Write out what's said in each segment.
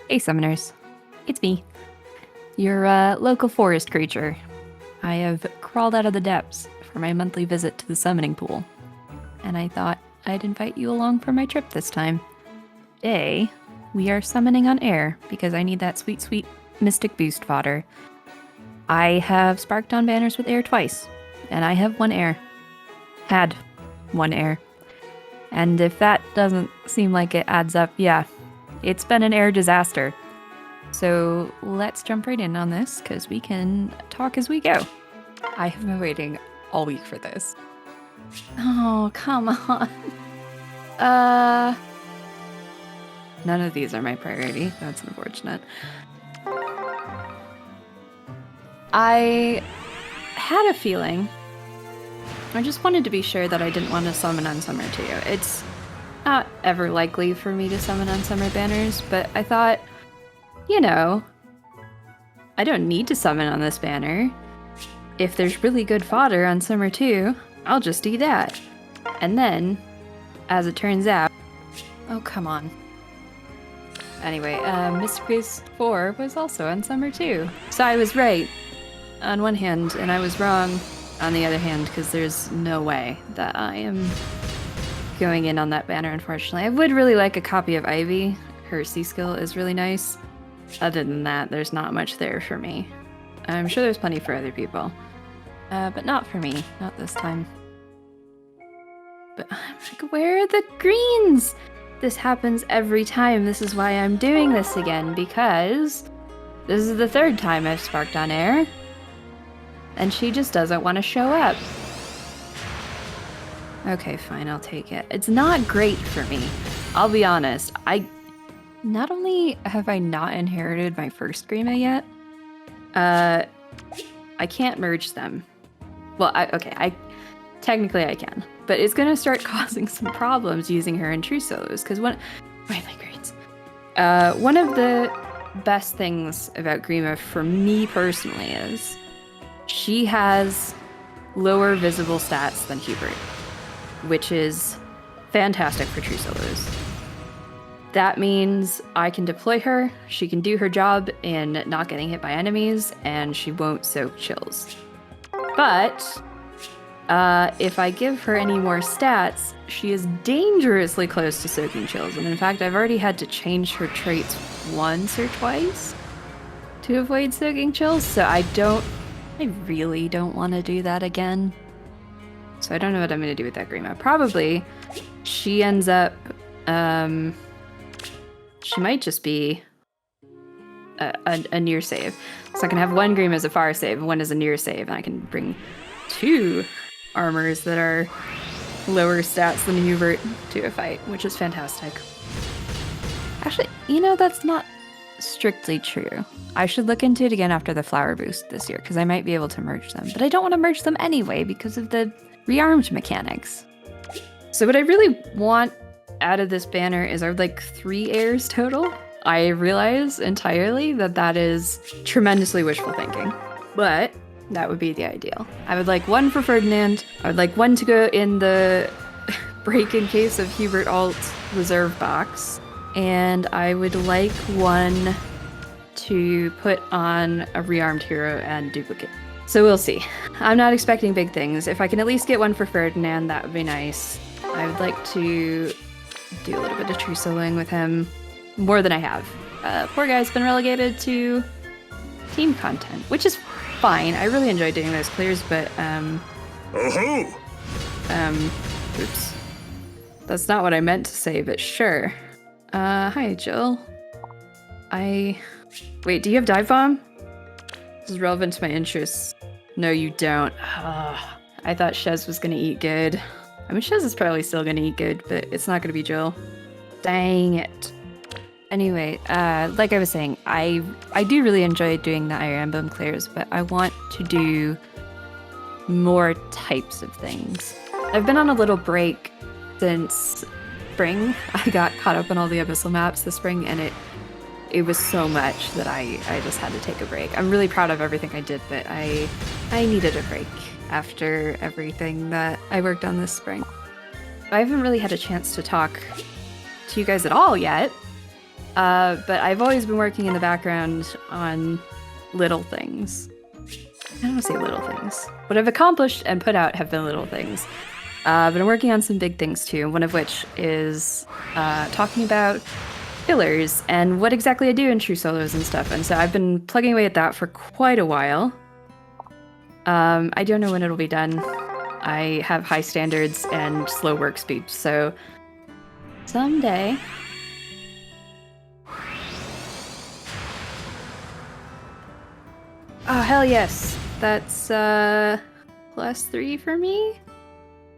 Hey summoners, it's me, your local forest creature. I have crawled out of the depths for my monthly visit to the summoning pool, and I thought I'd invite you along for my trip this time. Today, we are summoning on air because I need that sweet, sweet mystic boost fodder. I have sparked on banners with air twice, and I have one air. Had one air. And if that doesn't seem like it adds up, yeah, it's been an air disaster. So let's jump right in on this because we can talk as we go. I have been waiting all week for this. Oh, come on. None of these are my priority. That's unfortunate. I had a feeling. I just wanted to be sure that I didn't want to summon on Summer 2. It's not ever likely for me to summon on Summer banners, but I thought, you know, I don't need to summon on this banner. If there's really good fodder on Summer 2, I'll just do that. And then, as it turns out... Oh, come on. Anyway, Mystic Boost 4 was also on Summer 2. So I was right on one hand, and I was wrong on the other hand, because there's no way that I am going in on that banner, unfortunately. I would really like a copy of Ivy. Her C-skill is really nice. Other than that, there's not much there for me. I'm sure there's plenty for other people. But not for me. Not this time. But I'm like, where are the greens? This happens every time. This is why I'm doing this again, because this is the third time I've sparked on air. And she just doesn't want to show up. Okay, fine, I'll take it. It's not great for me. I'll be honest. Not only have I not inherited my first Grima yet, I can't merge them. Well, technically I can, but it's gonna start causing some problems using her in true solos, because one of the best things about Grima for me personally is she has lower visible stats than Hubert, which is fantastic for true solos. That means I can deploy her, she can do her job in not getting hit by enemies, and she won't soak chills. But if I give her any more stats, she is dangerously close to soaking chills. And in fact, I've already had to change her traits once or twice to avoid soaking chills, so I really don't want to do that again. So I don't know what I'm going to do with that Grima. Probably she ends up, she might just be a near save. So I can have one Grima as a far save, one as a near save, and I can bring two armors that are lower stats than Hubert to a fight, which is fantastic. Actually, that's not strictly true. I should look into it again after the flower boost this year, because I might be able to merge them. But I don't want to merge them anyway because of the rearmed mechanics. So what I really want out of this banner is I would like 3 airs total. I realize entirely that is tremendously wishful thinking, but that would be the ideal. I would like 1 for Ferdinand. I would like 1 to go in the break in case of Hubert alt reserve box. And I would like 1 to put on a rearmed hero and duplicate. So we'll see. I'm not expecting big things. If I can at least get 1 for Ferdinand, that would be nice. I would like to do a little bit of true soloing with him. More than I have. Poor guy's been relegated to team content, which is fine. I really enjoy doing those clears, but oops. That's not what I meant to say, but sure. Hi, Jill. Wait, do you have Dive Bomb? This is relevant to my interests. No, you don't. I thought Shez was gonna eat good. I mean, Shez is probably still gonna eat good, but it's not gonna be Jill. Dang it. Anyway, like I was saying, I do really enjoy doing the Iron Emblem clears, but I want to do more types of things. I've been on a little break since spring. I got caught up on all the Abyssal maps this spring, and it was so much that I just had to take a break. I'm really proud of everything I did, but I needed a break after everything that I worked on this spring. I haven't really had a chance to talk to you guys at all yet. But I've always been working in the background on little things. I don't want to say little things. What I've accomplished and put out have been little things. But I'm working on some big things too, one of which is talking about fillers and what exactly I do in True Solos and stuff. And so I've been plugging away at that for quite a while. I don't know when it'll be done. I have high standards and slow work speed, so someday. Oh, hell yes. That's +3 for me,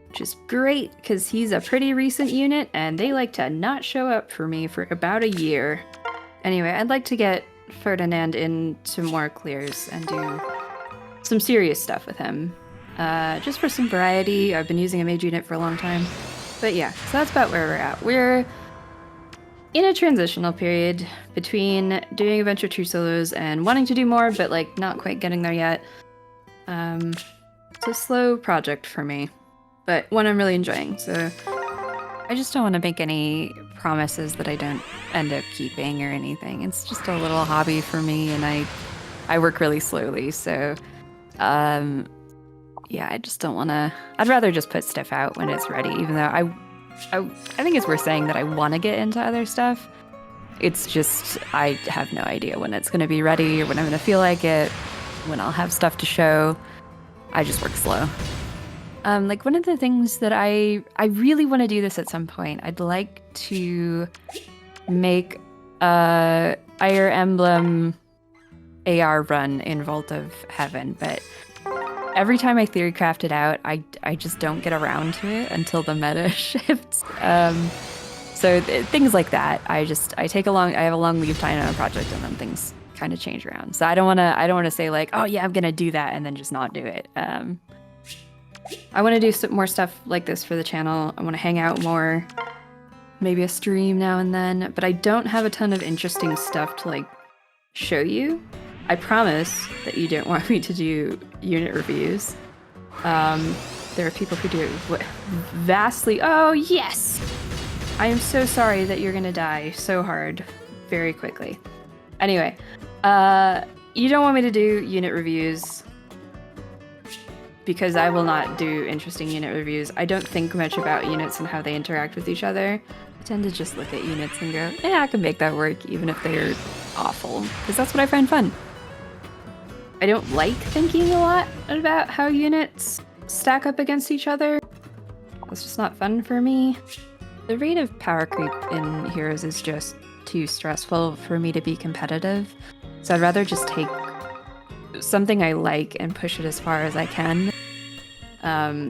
which is great because he's a pretty recent unit and they like to not show up for me for about a year. Anyway, I'd like to get Ferdinand into more clears and do some serious stuff with him. Just for some variety. I've been using a mage unit for a long time. But yeah, so that's about where we're at. We're in a transitional period between doing a bunch of True Solos and wanting to do more, but like not quite getting there yet. It's a slow project for me, but one I'm really enjoying. So I just don't want to make any promises that I don't end up keeping or anything. It's just a little hobby for me, and I work really slowly. So yeah, I just don't want to. I'd rather just put stuff out when it's ready, even though I think it's worth saying that I want to get into other stuff. It's just I have no idea when it's going to be ready or when I'm going to feel like it, when I'll have stuff to show. I just work slow. Like one of the things that I really want to do this at some point. I'd like to make a Fire Emblem AR run in Vault of Heaven, but every time I theory craft it out, I just don't get around to it until the meta shifts. So things like that. I have a long lead time on a project, and then things kind of change around. So I don't want to say like, oh yeah, I'm gonna do that and then just not do it. I want to do some more stuff like this for the channel. I want to hang out more, maybe a stream now and then. But I don't have a ton of interesting stuff to like show you. I promise that you don't want me to do unit reviews. There are people who do it vastly. Oh, yes! I am so sorry that you're gonna die so hard very quickly. Anyway, you don't want me to do unit reviews because I will not do interesting unit reviews. I don't think much about units and how they interact with each other. I tend to just look at units and go, yeah, I can make that work even if they're awful, because that's what I find fun. I don't like thinking a lot about how units stack up against each other. It's just not fun for me. The rate of power creep in Heroes is just too stressful for me to be competitive. So I'd rather just take something I like and push it as far as I can.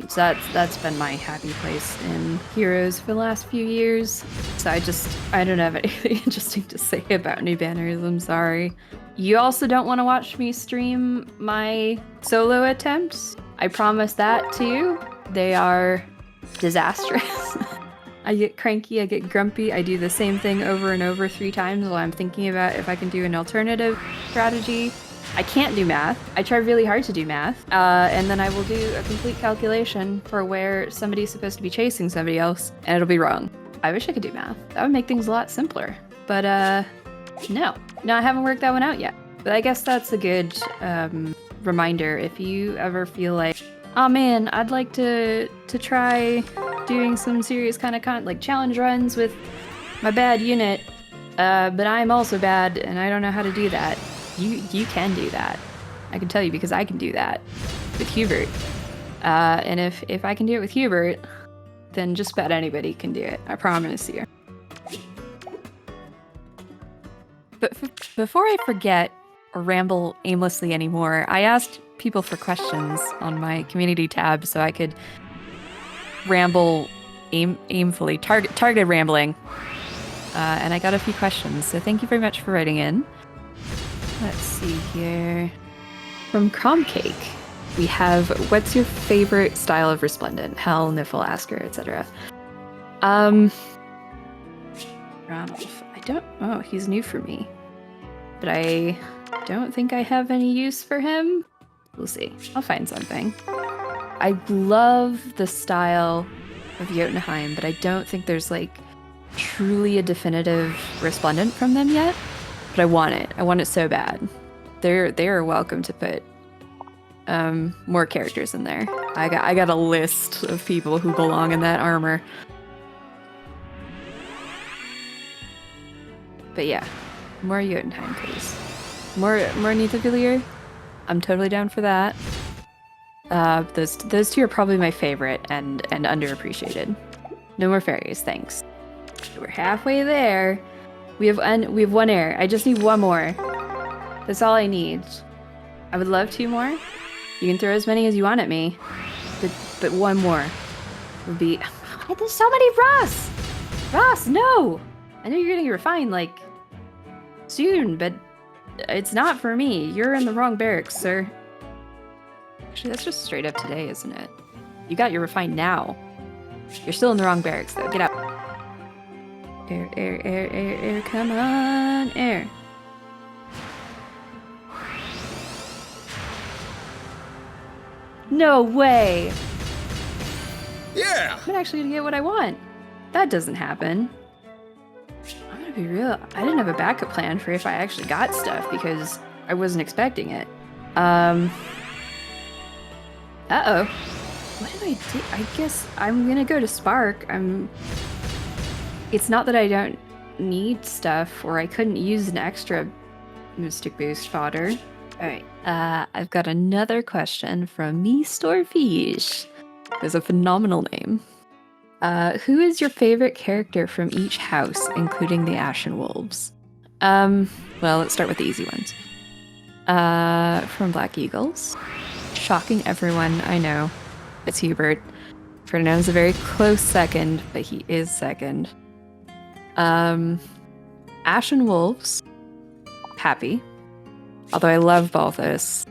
So that's been my happy place in Heroes for the last few years. So I don't have anything interesting to say about new banners, I'm sorry. You also don't want to watch me stream my solo attempts. I promise that to you. They are disastrous. I get cranky, I get grumpy, I do the same thing over and over 3 times while I'm thinking about if I can do an alternative strategy. I can't do math. I try really hard to do math, and then I will do a complete calculation for where somebody's supposed to be chasing somebody else, and it'll be wrong. I wish I could do math. That would make things a lot simpler. But no, I haven't worked that one out yet. But I guess that's a good reminder if you ever feel like, oh man, I'd like to try doing some serious kind of like challenge runs with my bad unit, but I'm also bad and I don't know how to do that. You can do that. I can tell you because I can do that with Hubert. And if I can do it with Hubert, then just about anybody can do it. I promise you. But before I forget or ramble aimlessly anymore, I asked people for questions on my community tab so I could ramble aimfully, targeted rambling. And I got a few questions, so thank you very much for writing in. Let's see here. From Cromcake, we have, what's your favorite style of Resplendent? Hell, Niffle, Asker, etc. Ranulf. Oh, he's new for me. But I don't think I have any use for him. We'll see. I'll find something. I love the style of Jotunheim, but I don't think there's like truly a definitive resplendent from them yet, but I want it. I want it so bad. They are welcome to put more characters in there. I got a list of people who belong in that armor. But yeah, more Jotunheim, please. More Nidavellir. I'm totally down for that. Those two are probably my favorite and underappreciated. No more fairies, thanks. We're halfway there. We have one heir. I just need one more. That's all I need. I would love 2 more. You can throw as many as you want at me, but one more would be. There's so many Ross. Ross, no. I know you're getting refined like soon, but it's not for me. You're in the wrong barracks, sir. Actually, that's just straight up today, isn't it? You got your refined now. You're still in the wrong barracks, though. Get out. Air, come on, air. No way! Yeah! I'm actually gonna get what I want. That doesn't happen. I'm gonna be real. I didn't have a backup plan for if I actually got stuff because I wasn't expecting it. Uh-oh. What did I do? I guess I'm gonna go to Spark. It's not that I don't need stuff or I couldn't use an extra Mystic Boost fodder. Alright, I've got another question from Mr. FEH. There's a phenomenal name. Who is your favorite character from each house, including the Ashen Wolves? Well, let's start with the easy ones. From Black Eagles. Shocking everyone, I know. It's Hubert. Ferdinand's a very close second, but he is second. Ashen Wolves. Happy. Although I love Balthus.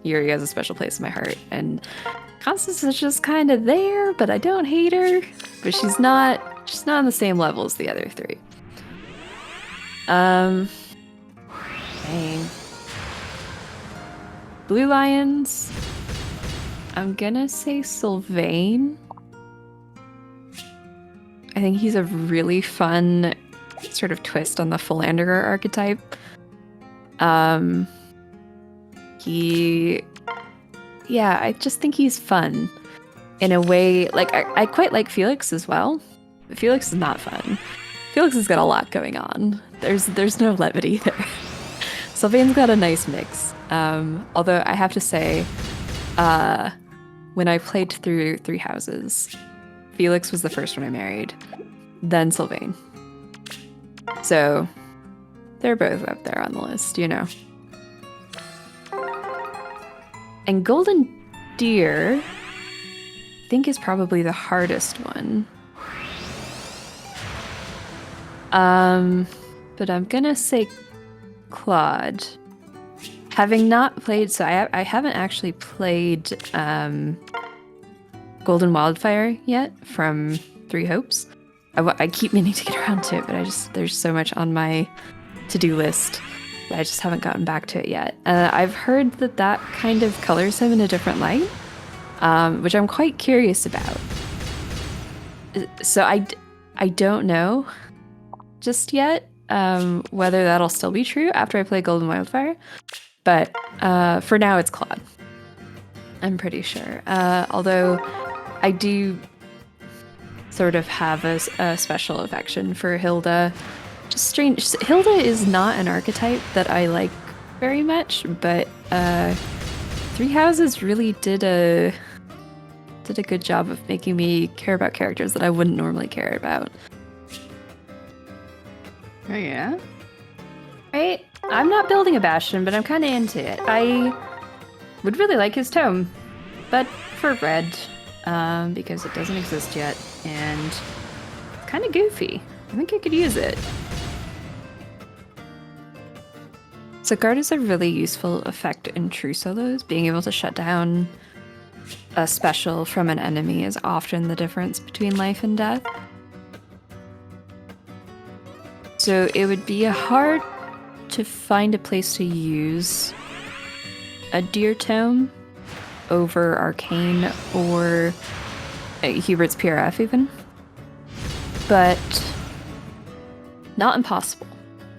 Yuri has a special place in my heart. And Constance is just kind of there, but I don't hate her. But she's not on the same level as the other 3. Dang. Blue Lions. I'm gonna say Sylvain. I think he's a really fun sort of twist on the Philanderer archetype. I just think he's fun in a way. Like I quite like Felix as well, but Felix is not fun. Felix has got a lot going on. There's no levity there. Sylvain's got a nice mix. Although I have to say, when I played through 3 houses, Felix was the first one I married, then Sylvain. So they're both up there on the list, you know. And Golden Deer, I think, is probably the hardest one. But I'm gonna say Claude. Having not played, so I haven't actually played Golden Wildfire yet from 3 Hopes. I keep meaning to get around to it, but there's so much on my to-do list. I just haven't gotten back to it yet. I've heard that kind of colors him in a different light, which I'm quite curious about. So I don't know just yet whether that'll still be true after I play Golden Wildfire, but for now it's Claude. I'm pretty sure. Although I do sort of have a special affection for Hilda. Just strange. Hilda is not an archetype that I like very much, but 3 Houses really did a good job of making me care about characters that I wouldn't normally care about. Oh yeah? Right? I'm not building a Bastion, but I'm kind of into it. I would really like his tome, but for red, because it doesn't exist yet, and it's kind of goofy. I think I could use it. So guard is a really useful effect in true solos. Being able to shut down a special from an enemy is often the difference between life and death. So it would be hard to find a place to use a Deer Tome over Arcane or Hubert's PRF even. But not impossible.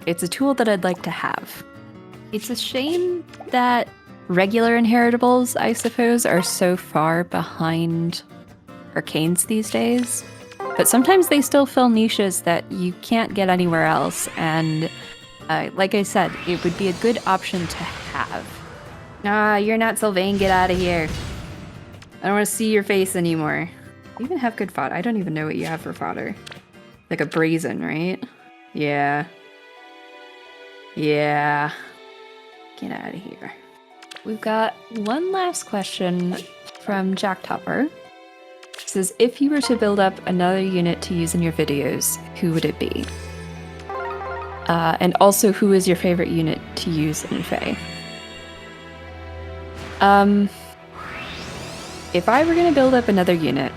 It's a tool that I'd like to have. It's a shame that regular inheritables, I suppose, are so far behind arcanes these days. But sometimes they still fill niches that you can't get anywhere else. And like I said, it would be a good option to have. Ah, you're not Sylvain, get out of here. I don't want to see your face anymore. You even have good fodder. I don't even know what you have for fodder. Like a brazen, right? Yeah. Yeah. Get out of here. We've got one last question from Jack Topper. It says, if you were to build up another unit to use in your videos, who would it be? And also, who is your favorite unit to use in FEH? If I were going to build up another unit,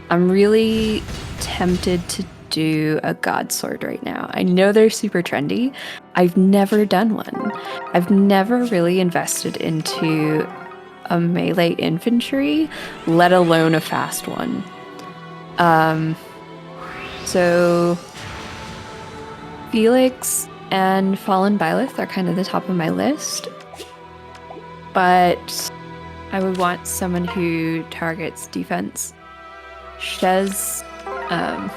I'm really tempted to do a God Sword right now. I know they're super trendy. I've never done one. I've never really invested into a melee infantry, let alone a fast one. So Felix and Fallen Byleth are kind of the top of my list, but I would want someone who targets defense. Shez,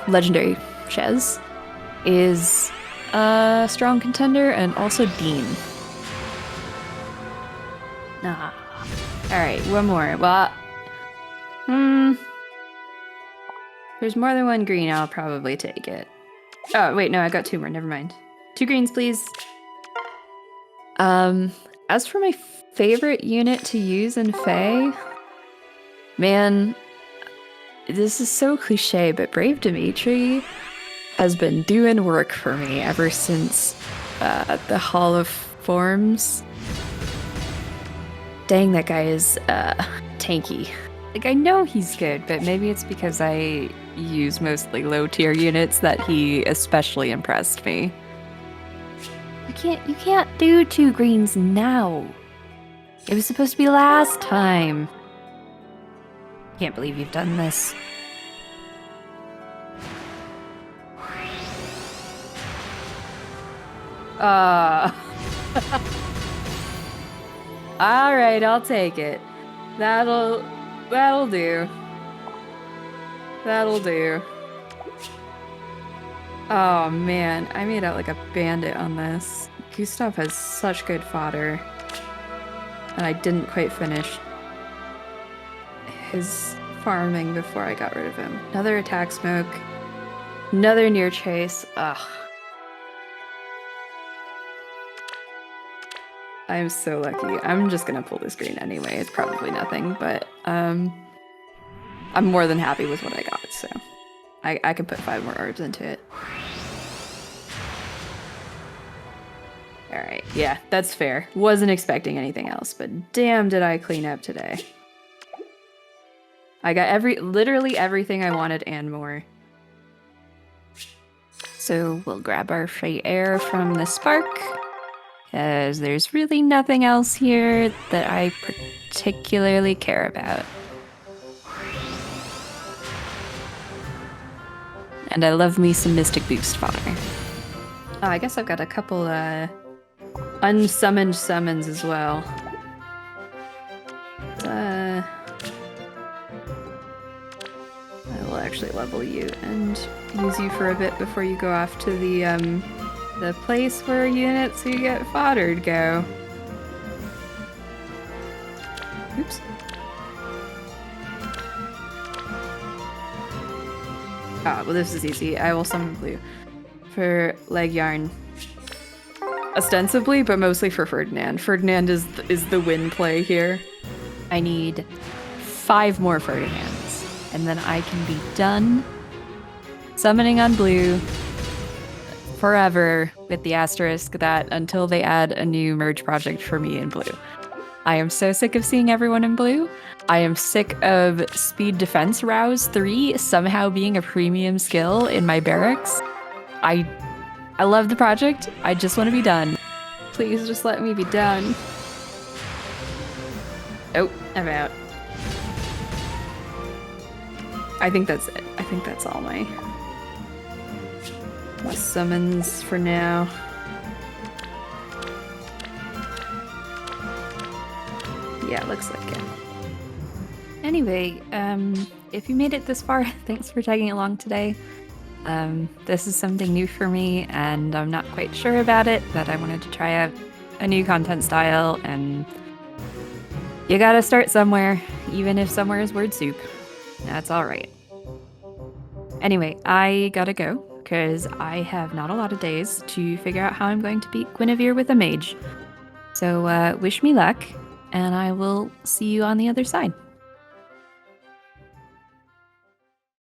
legendary Shez, is a strong contender, and also Dean. Nah. Alright, one more. Well, there's more than one green, I'll probably take it. Oh, wait, no, I got two more, never mind. 2 greens, please. As for my favorite unit to use in FEH, man, this is so cliche, but Brave Dimitri has been doing work for me ever since the Hall of Forms. Dang, that guy is tanky. Like, I know he's good, but maybe it's because I use mostly low-tier units that he especially impressed me. You can't do 2 greens now. It was supposed to be last time. Can't believe you've done this. Alright, I'll take it. That'll do. That'll do. Oh man, I made out like a bandit on this. Gustav has such good fodder. And I didn't quite finish his farming before I got rid of him. Another attack smoke. Another near chase. Ugh. I am so lucky. I'm just gonna pull this green anyway. It's probably nothing, but I'm more than happy with what I got, so I can put 5 more orbs into it. Alright, yeah, that's fair. Wasn't expecting anything else, but damn did I clean up today. I got literally everything I wanted and more. So we'll grab our free air from the spark, because there's really nothing else here that I particularly care about. And I love me some Mystic Boost fodder. Oh, I guess I've got a couple unsummoned summons as well. I will actually level you and use you for a bit before you go off to the place where units who get foddered go. Oops. Ah, well this is easy. I will summon blue for leg yarn. Ostensibly, but mostly for Ferdinand. Ferdinand is the win play here. I need 5 more Ferdinands, and then I can be done summoning on blue forever, with the asterisk that until they add a new merge project for me in blue. I am so sick of seeing everyone in blue. I am sick of Speed Defense Rouse 3 somehow being a premium skill in my barracks. I love the project. I just want to be done. Please just let me be done. Oh, I'm out. I think that's it. I think that's all my summons for now. Yeah, looks like it. Anyway, if you made it this far, thanks for tagging along today. This is something new for me, and I'm not quite sure about it, but I wanted to try out a new content style, and you gotta start somewhere, even if somewhere is word soup. That's alright. Anyway, I gotta go, because I have not a lot of days to figure out how I'm going to beat Guinevere with a mage. So wish me luck, and I will see you on the other side.